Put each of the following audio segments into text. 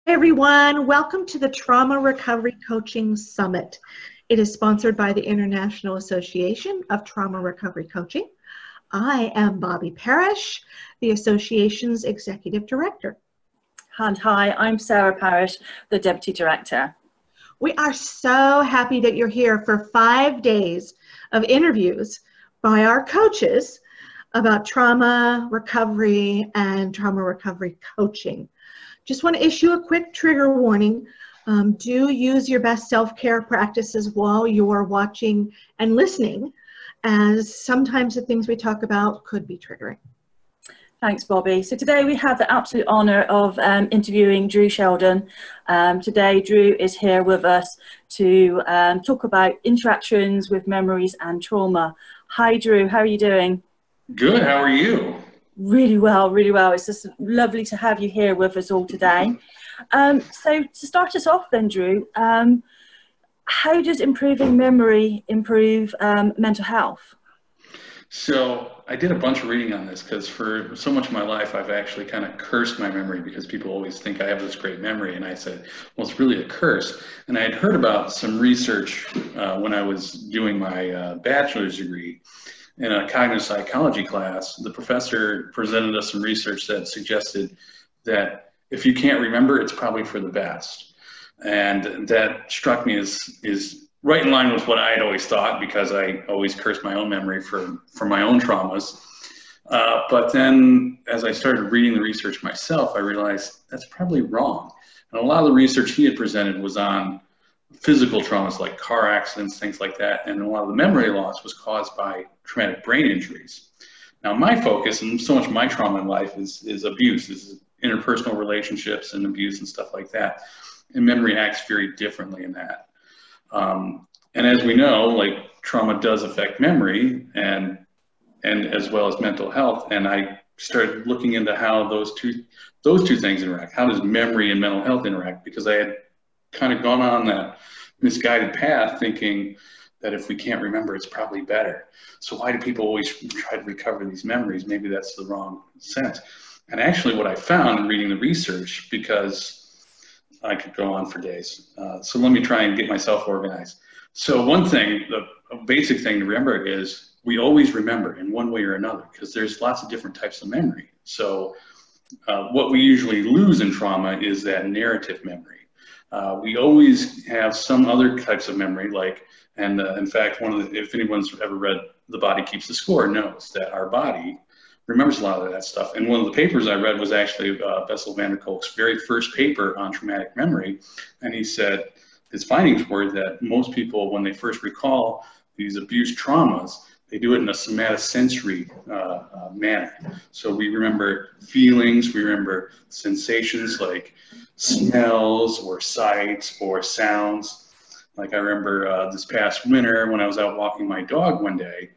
Everyone, welcome to the Trauma Recovery Coaching Summit. It is sponsored by the International Association of Trauma Recovery Coaching. I am Bobby Parrish, the association's executive director. And hi, I'm Sarah Parrish, the Deputy Director. We are so happy that you're here for 5 days of interviews by our coaches about trauma recovery and trauma recovery coaching. Just want to issue a quick trigger warning. Do use your best self-care practices while you're watching and listening, as sometimes the things we talk about could be triggering. Thanks, Bobby. So today we have the absolute honour of interviewing Drew Sheldon. Today Drew is here with us to talk about interactions with memories and trauma. Hi Drew, how are you doing? Good, how are you? Really well, really well. It's just lovely to have you here with us all today. So to start us off then, Drew, how does improving memory improve mental health? So I did a bunch of reading on this because for so much of my life I've actually kind of cursed my memory because people always think I have this great memory, and I said, well, it's really a curse. And I had heard about some research when I was doing my bachelor's degree. In a cognitive psychology class, the professor presented us some research that suggested that if you can't remember, it's probably for the best. And that struck me as right in line with what I had always thought, because I always cursed my own memory for my own traumas. But then as I started reading the research myself, I realized that's probably wrong. And a lot of the research he had presented was on physical traumas like car accidents, things like that. And a lot of the memory loss was caused by traumatic brain injuries. Now my focus, and so much of my trauma in life, is abuse, is interpersonal relationships and abuse and stuff like that. And memory acts very differently in that. And as we know, like, trauma does affect memory and as well as mental health. And I started looking into how those two things interact. How does memory and mental health interact? Because I had kind of gone on that misguided path thinking that if we can't remember, it's probably better. So why do people always try to recover these memories? Maybe that's the wrong sense. And actually what I found in reading the research, because I could go on for days, so let me try and get myself organized. So one thing, a basic thing to remember is we always remember in one way or another, because there's lots of different types of memory. So what we usually lose in trauma is that narrative memory. We always have some other types of memory, like, and in fact, if anyone's ever read The Body Keeps the Score, knows that our body remembers a lot of that stuff. And one of the papers I read was actually Bessel van der Kolk's very first paper on traumatic memory. And he said his findings were that most people, when they first recall these abuse traumas, they do it in a somatosensory manner. So we remember feelings, we remember sensations like smells or sights or sounds. Like I remember this past winter when I was out walking my dog one day,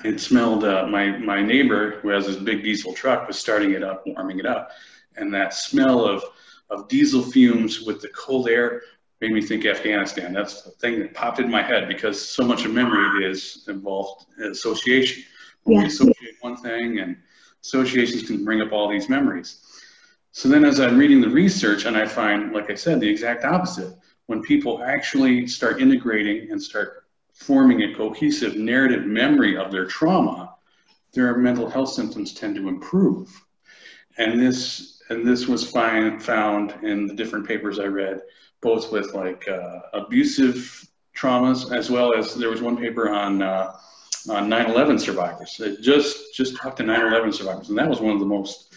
it smelled, my neighbor who has this big diesel truck was starting it up, warming it up. And that smell of diesel fumes with the cold air made me think Afghanistan. That's the thing that popped in my head, because so much of memory is involved in association. When we associate one thing, and associations can bring up all these memories. So then as I'm reading the research, and I find, like I said, the exact opposite. When people actually start integrating and start forming a cohesive narrative memory of their trauma, their mental health symptoms tend to improve. And this was found in the different papers I read, both with like abusive traumas, as well as there was one paper on 9/11 survivors. It just talked to 9/11 survivors, and that was one of the most,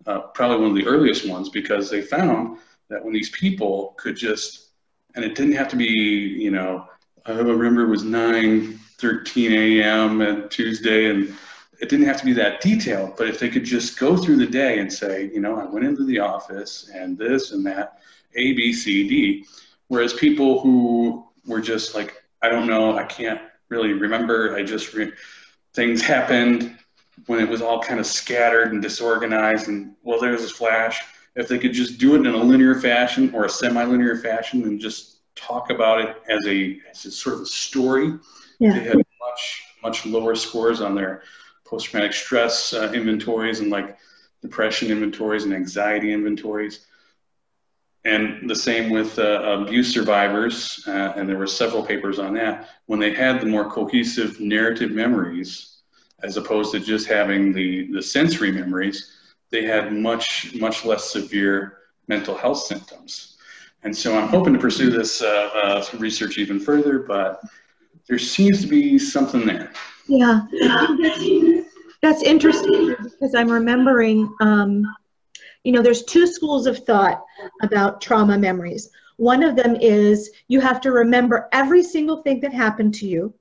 probably one of the earliest ones, because they found that when these people could just, and it didn't have to be, you know, I remember it was 9:13 a.m. on Tuesday, and it didn't have to be that detailed, but if they could just go through the day and say, you know, I went into the office and this and that, A, B, C, D, whereas people who were just like, I don't know, I can't really remember, things happened when it was all kind of scattered and disorganized, and well, there was this flash. If they could just do it in a linear fashion or a semi-linear fashion and just talk about it as a sort of a story, they had much lower scores on their post-traumatic stress inventories and like depression inventories and anxiety inventories. And the same with abuse survivors, and there were several papers on that. When they had the more cohesive narrative memories, as opposed to just having the sensory memories, they had much less severe mental health symptoms. And so I'm hoping to pursue this research even further, but there seems to be something there. Yeah, that's interesting because I'm remembering, you know, there's two schools of thought about trauma memories. One of them is you have to remember every single thing that happened to you,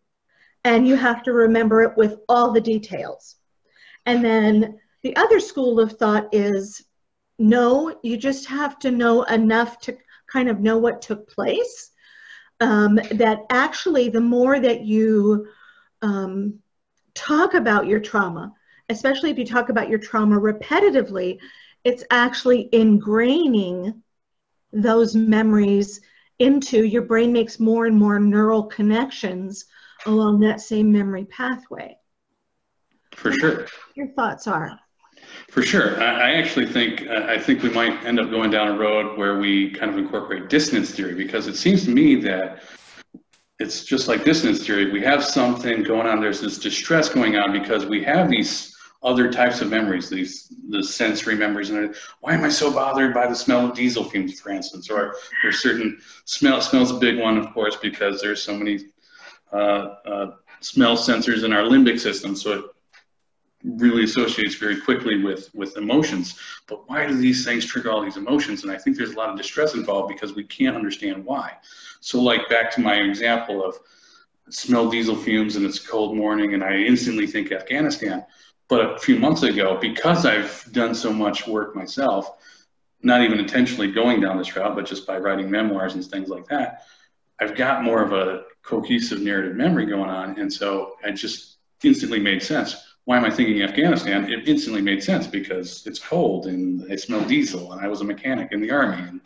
and you have to remember it with all the details. And then the other school of thought is, no, you just have to know enough to kind of know what took place. That actually, the more that you talk about your trauma, especially if you talk about your trauma repetitively, it's actually ingraining those memories into your brain, makes more and more neural connections along that same memory pathway. For sure. Your thoughts are? For sure. I actually think, I think we might end up going down a road where we kind of incorporate dissonance theory, because it seems to me that it's just like dissonance theory. We have something going on. There's this distress going on because we have these other types of memories, the sensory memories. And why am I so bothered by the smell of diesel fumes, for instance? Or there's certain smell's a big one, of course, because there's so many smell sensors in our limbic system. So it really associates very quickly with emotions. But why do these things trigger all these emotions? And I think there's a lot of distress involved because we can't understand why. So like back to my example of smell diesel fumes and it's a cold morning and I instantly think Afghanistan. But a few months ago, because I've done so much work myself, not even intentionally going down this route, but just by writing memoirs and things like that, I've got more of a cohesive narrative memory going on. And so I just instantly made sense. Why am I thinking Afghanistan? It instantly made sense because it's cold and I smell diesel and I was a mechanic in the Army. And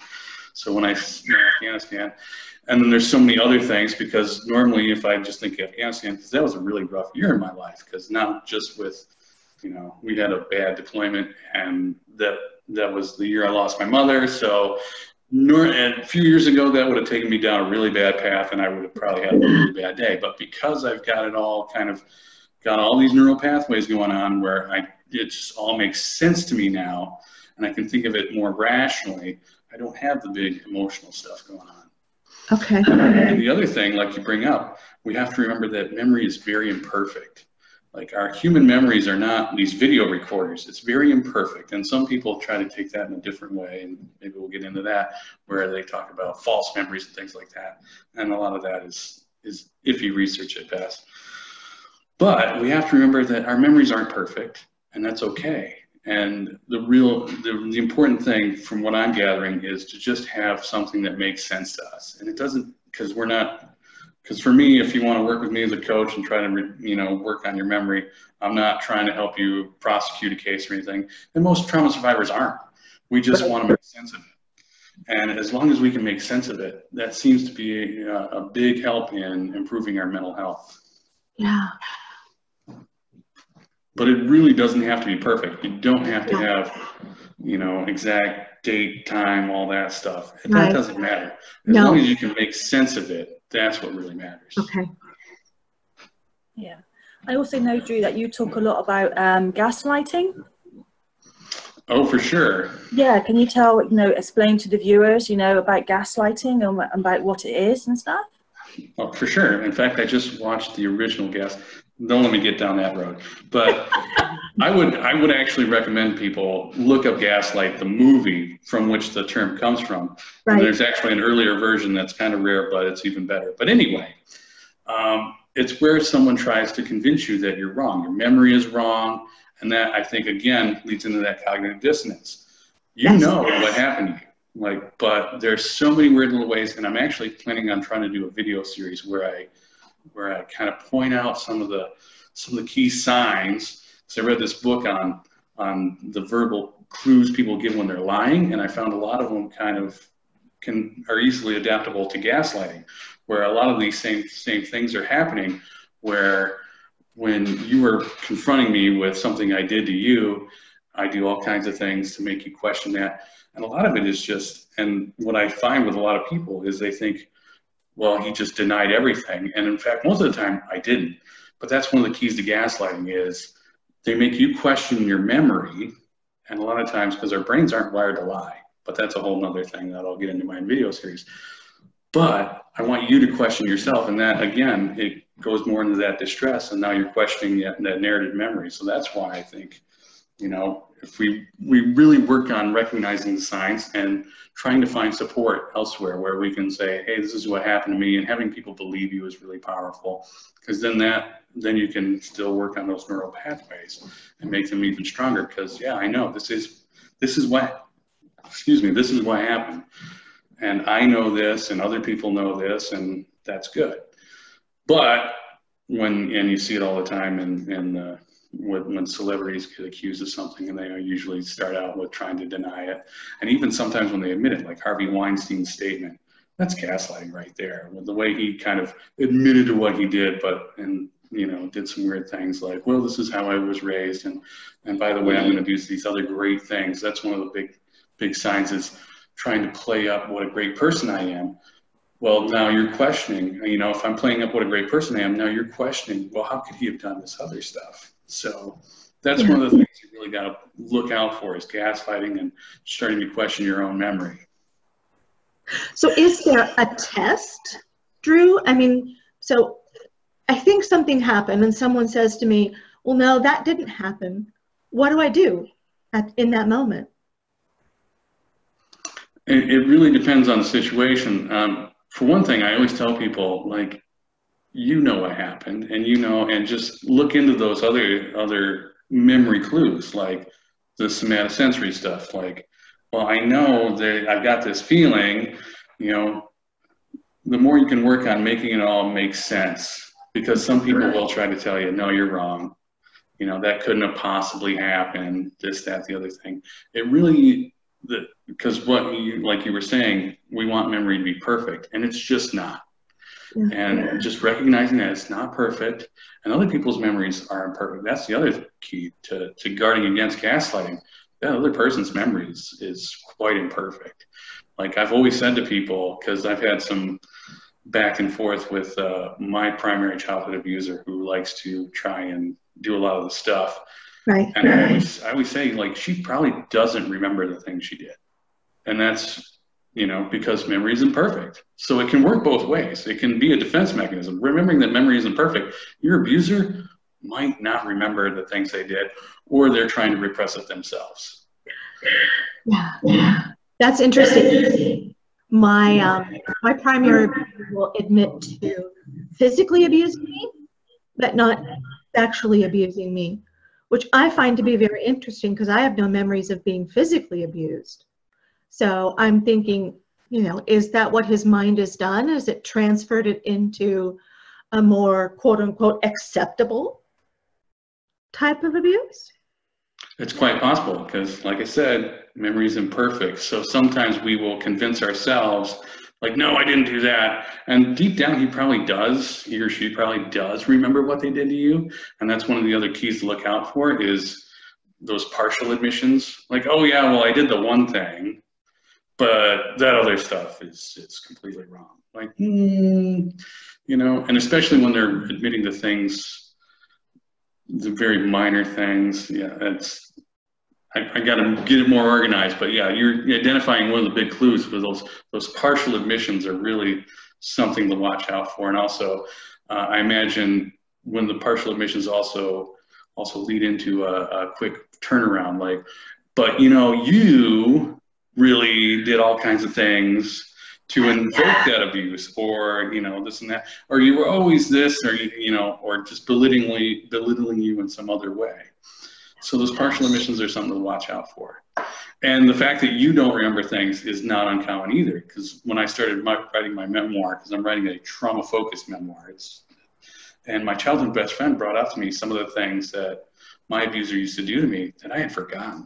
so when I smell Afghanistan, and then there's so many other things, because normally if I just think Afghanistan, because that was a really rough year in my life, because not just with, you know, we had a bad deployment, and that was the year I lost my mother. So and a few years ago, that would have taken me down a really bad path and I would have probably had a really bad day. But because I've got it all kind of, got all these neural pathways going on where it just all makes sense to me now, and I can think of it more rationally, I don't have the big emotional stuff going on. Okay. And the other thing, like you bring up, we have to remember that memory is very imperfect. Like our human memories are not these video recorders. It's very imperfect. And some people try to take that in a different way, and maybe we'll get into that, where they talk about false memories and things like that. And a lot of that is iffy research at best. But we have to remember that our memories aren't perfect, and that's okay. And the important thing from what I'm gathering is to just have something that makes sense to us. And it doesn't, because for me, if you want to work with me as a coach and try to, work on your memory, I'm not trying to help you prosecute a case or anything. And most trauma survivors aren't. We just want to make sense of it. And as long as we can make sense of it, that seems to be a big help in improving our mental health. Yeah. But it really doesn't have to be perfect. You don't have to have, exact date, time, all that stuff. That doesn't matter. As long as you can make sense of it, that's what really matters. Okay. Yeah. I also know, Drew, that you talk a lot about gaslighting. Oh, for sure. Yeah. Can you explain to the viewers, about gaslighting and about what it is and stuff? Oh, for sure. In fact, I just watched the original Don't let me get down that road. But I would actually recommend people look up Gaslight, the movie from which the term comes from. Right. And there's actually an earlier version that's kind of rare, but it's even better. But anyway, it's where someone tries to convince you that you're wrong. Your memory is wrong. And that, I think, again, leads into that cognitive dissonance. You know what happened to you. But there's so many weird little ways, and I'm actually planning on trying to do a video series where I kind of point out some of the key signs. So I read this book on the verbal clues people give when they're lying, and I found a lot of them are easily adaptable to gaslighting, where a lot of these same things are happening, where when you were confronting me with something I did to you, I do all kinds of things to make you question that. And a lot of it is just, and what I find with a lot of people is they think, well, he just denied everything. And in fact, most of the time I didn't. But that's one of the keys to gaslighting is they make you question your memory. And a lot of times, because our brains aren't wired to lie, but that's a whole nother thing that I'll get into my video series. But I want you to question yourself. And that, again, it goes more into that distress. And now you're questioning that narrative memory. So that's why I think, you know, if we really work on recognizing the signs and trying to find support elsewhere where we can say, hey, this is what happened to me, and having people believe you is really powerful, because then you can still work on those neural pathways and make them even stronger. Because yeah, I know this is what happened, and I know this, and other people know this, and that's good. But and you see it all the time when celebrities get accused of something, and they usually start out with trying to deny it. And even sometimes when they admit it, like Harvey Weinstein's statement, that's gaslighting right there. With the way he kind of admitted to what he did, and you know, did some weird things like, well, this is how I was raised, and by the way, I'm going to do these other great things. That's one of the big signs, is trying to play up what a great person I am. Well, now you're questioning, you know, if I'm playing up what a great person I am, now you're questioning, well, how could he have done this other stuff? So that's one of the things you really got to look out for, is gaslighting and starting to question your own memory. So is there a test, Drew? I mean, so I think something happened and someone says to me, well, no, that didn't happen. What do I do in that moment? It really depends on the situation. For one thing, I always tell people, like, you know what happened, and just look into those other memory clues, like the somatosensory stuff. Like, well, I know that I've got this feeling, you know, the more you can work on making it all make sense, because some people will try to tell you, no, you're wrong. You know, that couldn't have possibly happened, this, that, the other thing. It really, because like you were saying, we want memory to be perfect, and it's just not. And just recognizing that it's not perfect, and other people's memories are imperfect. That's the other key to guarding against gaslighting. That other person's memories is quite imperfect. Like I've always said to people, because I've had some back and forth with my primary childhood abuser, who likes to try and do a lot of the stuff. Right. And I always say, like, she probably doesn't remember the thing she did. And that's, you know, because memory isn't perfect. So it can work both ways. It can be a defense mechanism. Remembering that memory isn't perfect, your abuser might not remember the things they did, or they're trying to repress it themselves. Yeah. That's interesting. My primary abuser will admit to physically abusing me, but not sexually abusing me, which I find to be very interesting, because I have no memories of being physically abused. So I'm thinking, you know, is that what his mind has done? Has it transferred it into a more quote unquote acceptable type of abuse? It's quite possible, because like I said, memory is imperfect. So sometimes we will convince ourselves, like, no, I didn't do that. And deep down, he or she probably does remember what they did to you. And that's one of the other keys to look out for, is those partial admissions. Like, oh yeah, well, I did the one thing, but that other stuff is completely wrong. Like, you know, and especially when they're admitting to things, the very minor things. Yeah, I got to get it more organized. But yeah, you're identifying one of the big clues, for those partial admissions are really something to watch out for. And also, I imagine when the partial admissions also lead into a quick turnaround, like, but you know, you really did all kinds of things to invoke that abuse, or, you know, this and that, or you were always this, or, you know, or just belittling you in some other way. So those partial admissions are something to watch out for. And the fact that you don't remember things is not uncommon either, because when I started writing my memoir, because I'm writing a trauma-focused memoir, and my childhood best friend brought up to me some of the things that my abuser used to do to me that I had forgotten.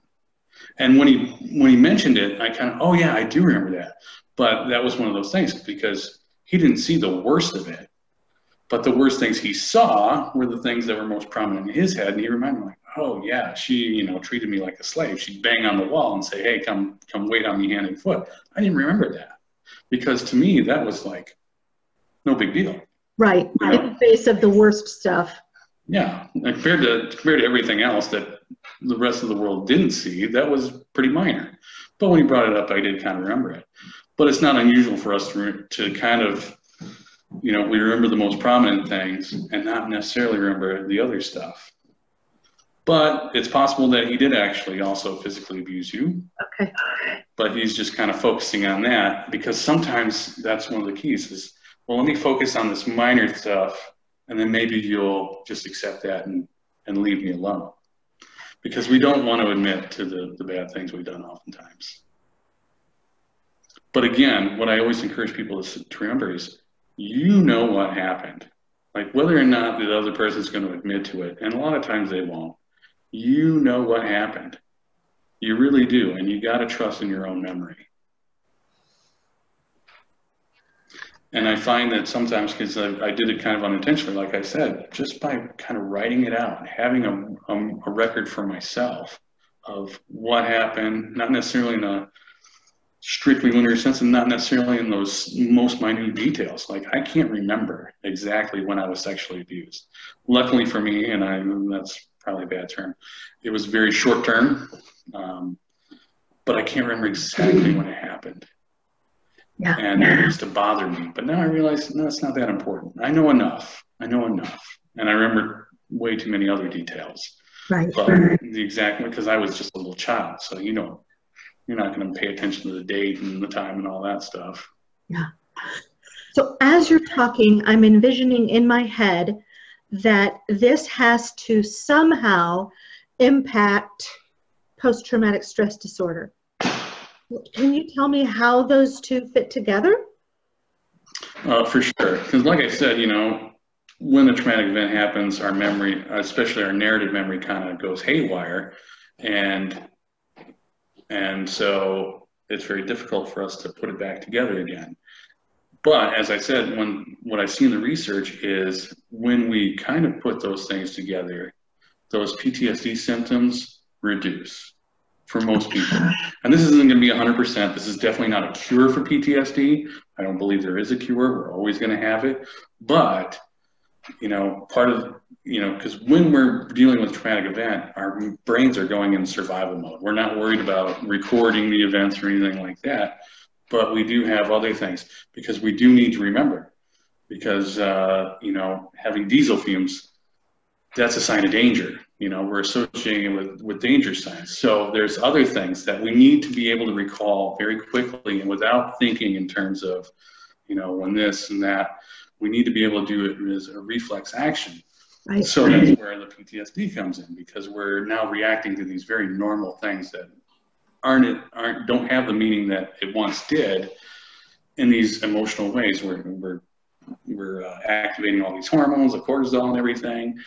And when he mentioned it, I kind of, oh yeah, I do remember that. But that was one of those things, because he didn't see the worst of it. But the worst things he saw were the things that were most prominent in his head. And he reminded me, like, oh yeah, she, you know, treated me like a slave. She'd bang on the wall and say, hey, come wait on me hand and foot. I didn't remember that, because to me that was like no big deal. Right. You know? In the face of the worst stuff. Yeah, and compared to everything else that the rest of the world didn't see, that was pretty minor. But when he brought it up, I did kind of remember it. But it's not unusual for us to kind of, you know, we remember the most prominent things and not necessarily remember the other stuff. But it's possible that he did actually also physically abuse you. Okay. But he's just kind of focusing on that, because sometimes that's one of the keys is, well, let me focus on this minor stuff, and then maybe you'll just accept that and leave me alone. Because we don't want to admit to the bad things we've done oftentimes. But again, what I always encourage people to remember is, you know what happened. Like, whether or not the other person's going to admit to it, and a lot of times they won't, you know what happened. You really do, and you got to trust in your own memory. And I find that sometimes, because I did it kind of unintentionally, like I said, just by kind of writing it out, having a record for myself of what happened, not necessarily in a strictly linear sense, and not necessarily in those most minute details. Like, I can't remember exactly when I was sexually abused. Luckily for me, and that's probably a bad term, it was very short term, but I can't remember exactly when it happened. Yeah. And it used to bother me. But now I realize, no, it's not that important. I know enough. And I remember way too many other details. Right. But exactly, because I was just a little child. So, you know, you're not going to pay attention to the date and the time and all that stuff. Yeah. So as you're talking, I'm envisioning in my head that this has to somehow impact post-traumatic stress disorder. Can you tell me how those two fit together? For sure. Because like I said, you know, when the traumatic event happens, our memory, especially our narrative memory, kind of goes haywire. And so it's very difficult for us to put it back together again. But as I said, what I see in the research is when we kind of put those things together, those PTSD symptoms reduce for most people. And this isn't going to be 100%. This is definitely not a cure for PTSD. I don't believe there is a cure. We're always going to have it. But, you know, part of, you know, because when we're dealing with a traumatic event, our brains are going in survival mode. We're not worried about recording the events or anything like that. But we do have other things, because we do need to remember, because, you know, having diesel fumes, that's a sign of danger. You know, we're associating it with danger signs. So there's other things that we need to be able to recall very quickly and without thinking in terms of, you know, when this and that. We need to be able to do it as a reflex action. Right. So that's where the PTSD comes in, because we're now reacting to these very normal things that don't have the meaning that it once did in these emotional ways. We're activating all these hormones, the cortisol and everything,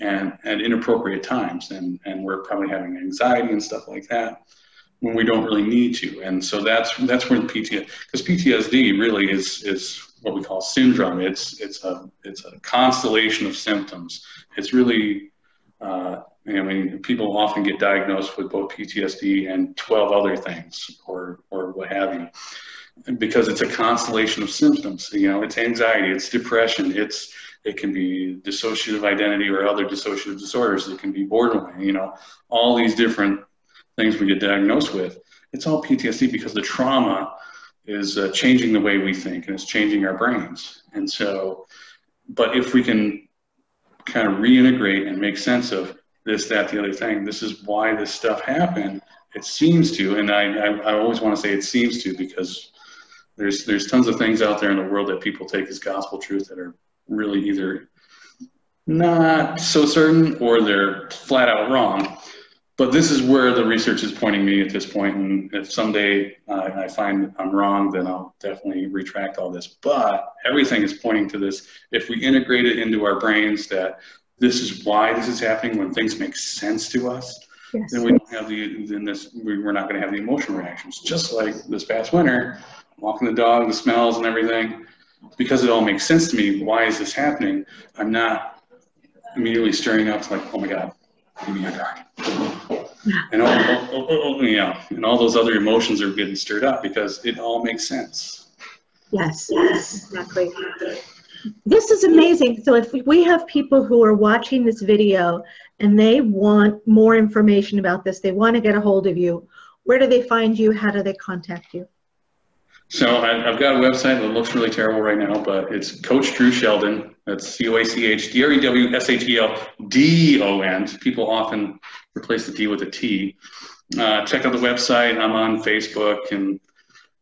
and at inappropriate times, and we're probably having anxiety and stuff like that when we don't really need to. And so that's where the PTSD, because PTSD really is what we call syndrome. It's a constellation of symptoms. It's really I mean, people often get diagnosed with both PTSD and 12 other things, or what have you, because it's a constellation of symptoms. You know, it's anxiety, it's depression, it can be dissociative identity or other dissociative disorders. It can be borderline. You know, all these different things we get diagnosed with. It's all PTSD, because the trauma is changing the way we think, and it's changing our brains. And so, but if we can kind of reintegrate and make sense of this, that, the other thing, this is why this stuff happened. It seems to, and I always want to say it seems to, because there's tons of things out there in the world that people take as gospel truth that are really either not so certain or they're flat out wrong. But this is where the research is pointing me at this point, and if someday I find I'm wrong, then I'll definitely retract all this. But everything is pointing to this. If we integrate it into our brains that this is why this is happening, when things make sense to us, yes, then we don't have we're not going to have the emotional reactions. Just like this past winter, walking the dog, the smells and everything, because it all makes sense to me. Why is this happening? I'm not immediately stirring up to like, oh my God, give me a card. And and all those other emotions are getting stirred up because it all makes sense. Yes, exactly. This is amazing. So if we have people who are watching this video and they want more information about this, they want to get a hold of you, where do they find you? How do they contact you? So I've got a website that looks really terrible right now, but it's Coach Drew Sheldon. That's CoachDrewSheldon. People often replace the D with a T. Check out the website. I'm on Facebook, and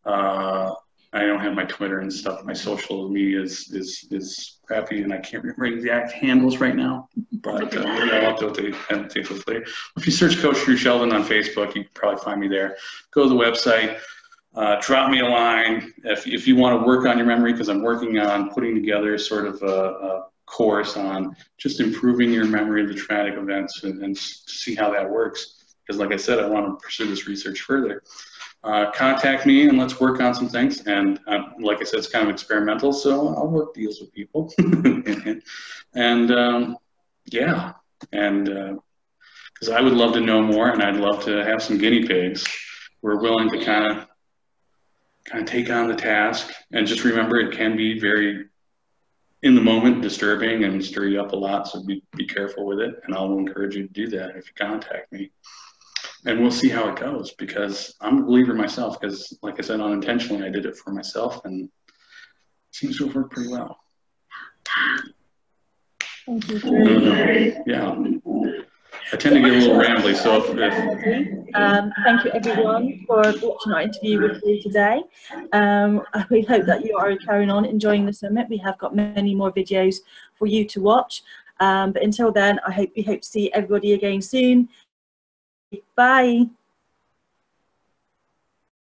I don't have my Twitter and stuff. My social media is crappy, and I can't remember exact handles right now. But I'll update those later. If you search Coach Drew Sheldon on Facebook, you can probably find me there. Go to the website. Drop me a line if you want to work on your memory, because I'm working on putting together sort of a course on just improving your memory of the traumatic events and see how that works. Because like I said, I want to pursue this research further. Contact me and let's work on some things. And like I said, it's kind of experimental, so I'll work deals with people. Yeah, because I would love to know more, and I'd love to have some guinea pigs. We're willing to kind of take on the task, and just remember it can be very, in the moment, disturbing and stir you up a lot, so be careful with it, and I'll encourage you to do that if you contact me. And we'll see how it goes, because I'm a believer myself, because like I said, unintentionally I did it for myself, and it seems to have worked pretty well. Thank you, Drew. Yeah. I tend to get a little rambly, so thank you everyone for watching our interview with you today. We hope that you are carrying on enjoying the summit. We have got many more videos for you to watch, but until then, we hope to see everybody again soon. Bye.